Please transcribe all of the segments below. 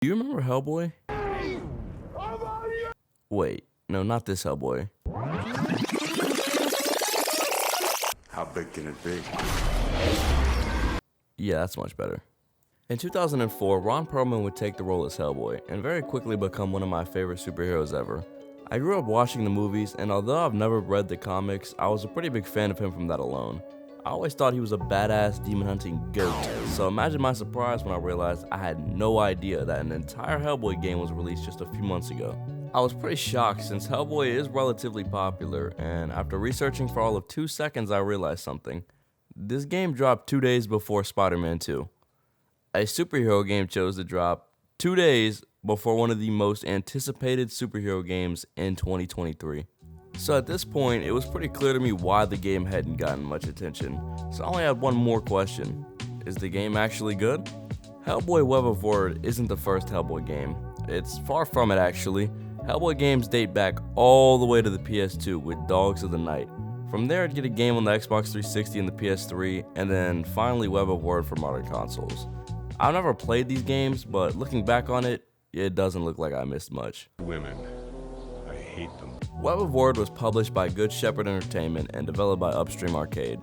Do you remember Hellboy? Wait, no, not this Hellboy. How big can it be? Yeah, that's much better. In 2004, Ron Perlman would take the role as Hellboy and very quickly become one of my favorite superheroes ever. I grew up watching the movies, and although I've never read the comics, I was a pretty big fan of him from that alone. I always thought he was a badass demon hunting goat, so imagine my surprise when I realized I had no idea that an entire Hellboy game was released just a few months ago. I was pretty shocked since Hellboy is relatively popular, and after researching for all of 2 seconds I realized something. This game dropped 2 days before Spider-Man 2. A superhero game chose to drop 2 days before one of the most anticipated superhero games in 2023. So at this point, it was pretty clear to me why the game hadn't gotten much attention. So I only had one more question. Is the game actually good? HellBoy Web of Wyrd isn't the first Hellboy game. It's far from it actually. Hellboy games date back all the way to the PS2 with Dogs of the Night. From there, I'd get a game on the Xbox 360 and the PS3, and then finally Web of Wyrd for modern consoles. I've never played these games, but looking back on it, it doesn't look like I missed much. Women. I hate them. Web of Wyrd was published by Good Shepherd Entertainment and developed by Upstream Arcade.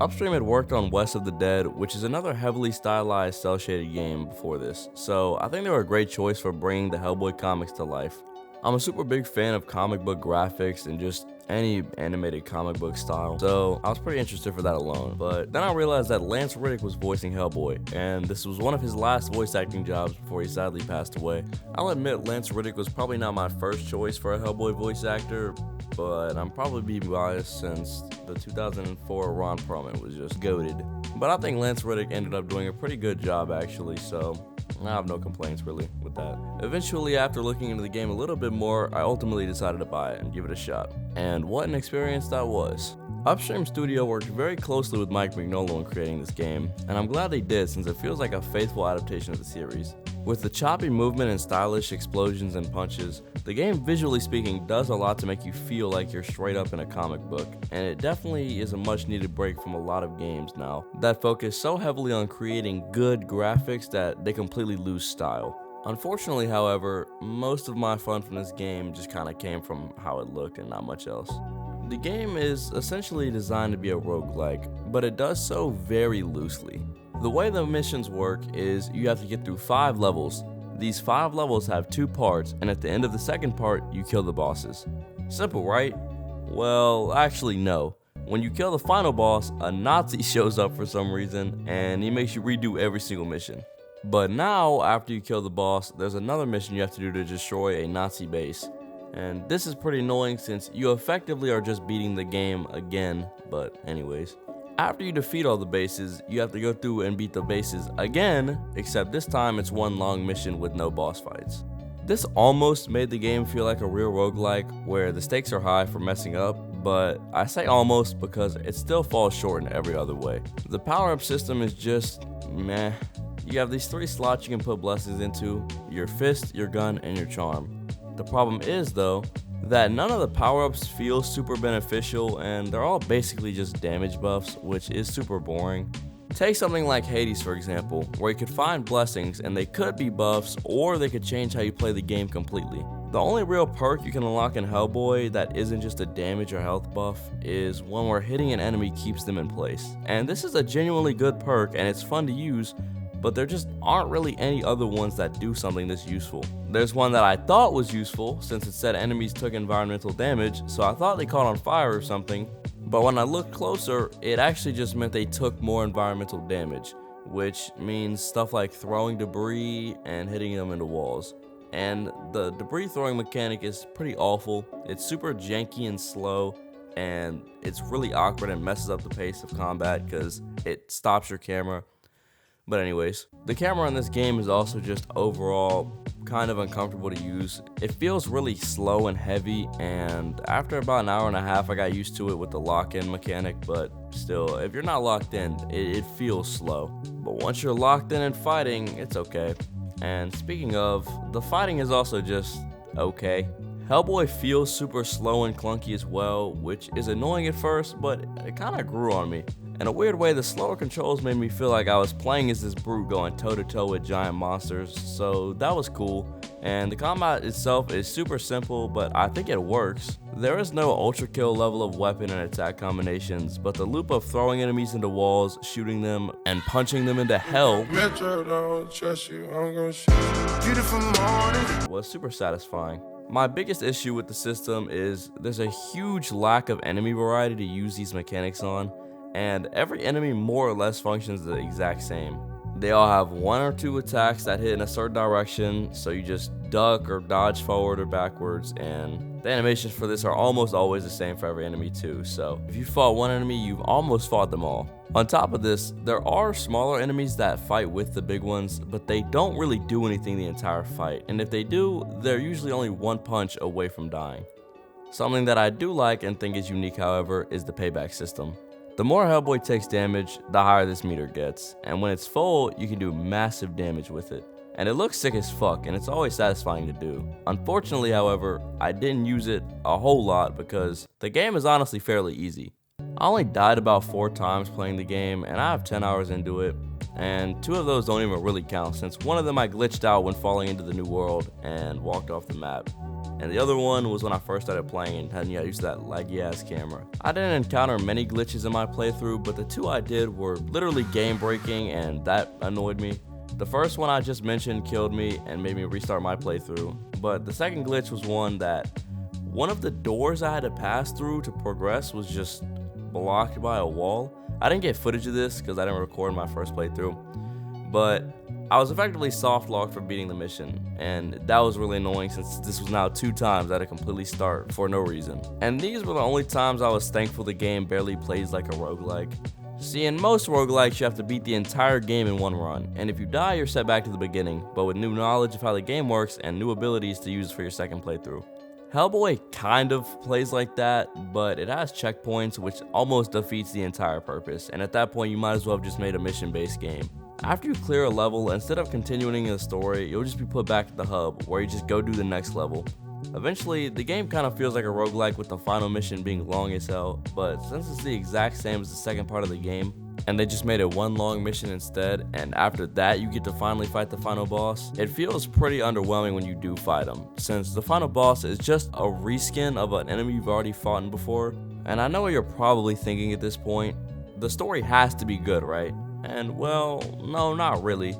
Upstream had worked on West of the Dead, which is another heavily stylized cel-shaded game before this, so I think they were a great choice for bringing the Hellboy comics to life. I'm a super big fan of comic book graphics and just any animated comic book style, so I was pretty interested for that alone. But then I realized that Lance Reddick was voicing Hellboy, and this was one of his last voice acting jobs before he sadly passed away. I'll admit Lance Reddick was probably not my first choice for a Hellboy voice actor, but I'm probably being biased since the 2004 Ron Perlman was just goated. But I think Lance Reddick ended up doing a pretty good job actually, so I have no complaints really with that. Eventually, after looking into the game a little bit more, I ultimately decided to buy it and give it a shot. And what an experience that was. Upstream Studio worked very closely with Mike Mignola in creating this game, and I'm glad they did since it feels like a faithful adaptation of the series. With the choppy movement and stylish explosions and punches, the game, visually speaking, does a lot to make you feel like you're straight up in a comic book, and it definitely is a much needed break from a lot of games now that focus so heavily on creating good graphics that they completely lose style. Unfortunately, however, most of my fun from this game just kinda came from how it looked and not much else. The game is essentially designed to be a roguelike, but it does so very loosely. The way the missions work is you have to get through 5 levels. These 5 levels have 2 parts, and at the end of the second part, you kill the bosses. Simple, right? Well, actually no. When you kill the final boss, a Nazi shows up for some reason, and he makes you redo every single mission. But now, after you kill the boss, there's another mission you have to do to destroy a Nazi base. And this is pretty annoying since you effectively are just beating the game again, but anyways. After you defeat all the bases, you have to go through and beat the bases again, except this time it's one long mission with no boss fights. This almost made the game feel like a real roguelike where the stakes are high for messing up, but I say almost because it still falls short in every other way. The power-up system is just meh. You have these 3 slots you can put blessings into: your fist, your gun, and your charm. The problem is though, that none of the power-ups feel super beneficial and they're all basically just damage buffs, which is super boring. Take something like Hades for example, where you could find blessings and they could be buffs or they could change how you play the game completely. The only real perk you can unlock in Hellboy that isn't just a damage or health buff is one where hitting an enemy keeps them in place. And this is a genuinely good perk and it's fun to use, but there just aren't really any other ones that do something this useful. There's one that I thought was useful since it said enemies took environmental damage, so I thought they caught on fire or something, but when I looked closer, it actually just meant they took more environmental damage, which means stuff like throwing debris and hitting them into walls. And the debris throwing mechanic is pretty awful. It's super janky and slow, and it's really awkward and messes up the pace of combat because it stops your camera. But anyways, the camera in this game is also just overall kind of uncomfortable to use. It feels really slow and heavy, and after about an hour and a half I got used to it with the lock-in mechanic, but still, if you're not locked in, it feels slow. But once you're locked in and fighting, it's okay. And speaking of, the fighting is also just okay. Hellboy feels super slow and clunky as well, which is annoying at first, but it kinda grew on me. In a weird way, the slower controls made me feel like I was playing as this brute going toe to toe with giant monsters, so that was cool. And the combat itself is super simple, but I think it works. There is no ultra kill level of weapon and attack combinations, but the loop of throwing enemies into walls, shooting them, and punching them into hell was super satisfying. My biggest issue with the system is there's a huge lack of enemy variety to use these mechanics on, and every enemy more or less functions the exact same. They all have one or two attacks that hit in a certain direction, so you just duck or dodge forward or backwards, and the animations for this are almost always the same for every enemy too, so if you fought one enemy, you've almost fought them all. On top of this, there are smaller enemies that fight with the big ones, but they don't really do anything the entire fight, and if they do, they're usually only one punch away from dying. Something that I do like and think is unique, however, is the payback system. The more Hellboy takes damage, the higher this meter gets, and when it's full, you can do massive damage with it. And it looks sick as fuck, and it's always satisfying to do. Unfortunately, however, I didn't use it a whole lot because the game is honestly fairly easy. I only died about 4 times playing the game, and I have 10 hours into it, and 2 of those don't even really count since one of them I glitched out when falling into the new world and walked off the map. And the other one was when I first started playing and hadn't yet used that laggy ass camera. I didn't encounter many glitches in my playthrough, but the 2 I did were literally game breaking, and that annoyed me. The first one I just mentioned killed me and made me restart my playthrough, but the second glitch was one of the doors I had to pass through to progress was just blocked by a wall. I didn't get footage of this because I didn't record my first playthrough, but I was effectively soft locked for beating the mission, and that was really annoying since this was now 2 times I had to completely start for no reason. And these were the only times I was thankful the game barely plays like a roguelike. See, in most roguelikes you have to beat the entire game in one run, and if you die you're set back to the beginning, but with new knowledge of how the game works and new abilities to use for your second playthrough. Hellboy kind of plays like that, but it has checkpoints which almost defeats the entire purpose, and at that point you might as well have just made a mission-based game. After you clear a level, instead of continuing in the story, you'll just be put back at the hub, where you just go do the next level. Eventually, the game kind of feels like a roguelike with the final mission being long as hell, but since it's the exact same as the second part of the game, and they just made it one long mission instead, and after that you get to finally fight the final boss, it feels pretty underwhelming when you do fight him, since the final boss is just a reskin of an enemy you've already fought in before. And I know what you're probably thinking at this point, the story has to be good, right? And well, no, not really.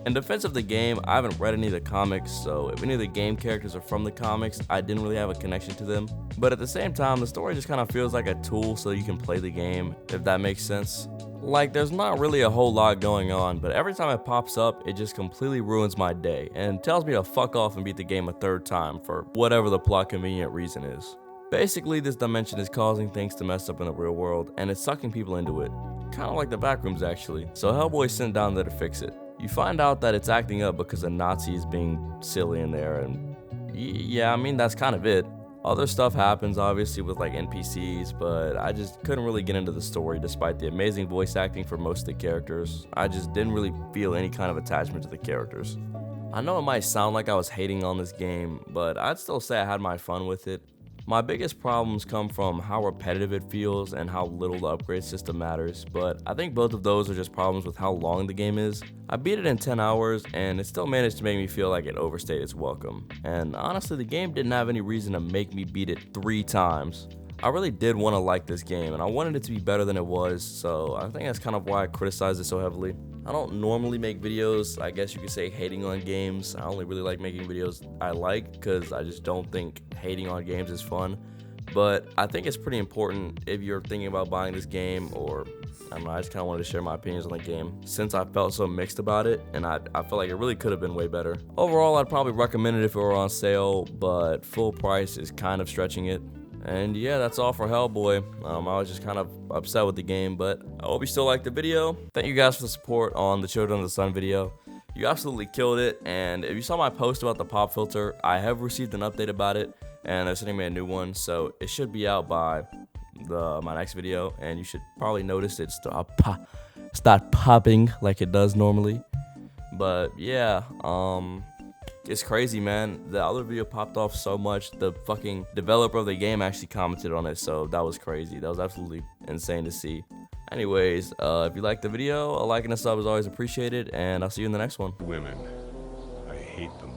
In defense of the game, I haven't read any of the comics, so if any of the game characters are from the comics, I didn't really have a connection to them. But at the same time, the story just kind of feels like a tool so you can play the game, if that makes sense. Like, there's not really a whole lot going on, but every time it pops up, it just completely ruins my day and tells me to fuck off and beat the game a 3rd time for whatever the plot convenient reason is. Basically, this dimension is causing things to mess up in the real world, and it's sucking people into it. Kind of like the backrooms actually, so Hellboy's sent down there to fix it. You find out that it's acting up because a Nazi is being silly in there, and yeah, I mean, that's kind of it. Other stuff happens obviously with like NPCs, but I just couldn't really get into the story despite the amazing voice acting for most of the characters. I just didn't really feel any kind of attachment to the characters. I know it might sound like I was hating on this game, but I'd still say I had my fun with it. My biggest problems come from how repetitive it feels and how little the upgrade system matters, but I think both of those are just problems with how long the game is. I beat it in 10 hours and it still managed to make me feel like it overstayed its welcome. And honestly, the game didn't have any reason to make me beat it 3 times. I really did want to like this game and I wanted it to be better than it was, so I think that's kind of why I criticized it so heavily. I don't normally make videos, I guess you could say, hating on games. I only really like making videos I like because I just don't think hating on games is fun. But I think it's pretty important if you're thinking about buying this game, or I don't know, I just kind of wanted to share my opinions on the game since I felt so mixed about it, and I felt like it really could have been way better. Overall, I'd probably recommend it if it were on sale, but full price is kind of stretching it. And yeah, that's all for Hellboy. I was just kind of upset with the game, but I hope you still liked the video. Thank you guys for the support on the Children of the Sun video. You absolutely killed it, and if you saw my post about the pop filter, I have received an update about it, and they're sending me a new one, so it should be out by my next video, and you should probably notice it start popping like it does normally. But yeah, It's crazy, man. The other video popped off so much, the fucking developer of the game actually commented on it, so that was crazy. That was absolutely insane to see. Anyways, if you liked the video, a like and a sub is always appreciated, and I'll see you in the next one. Women, I hate them.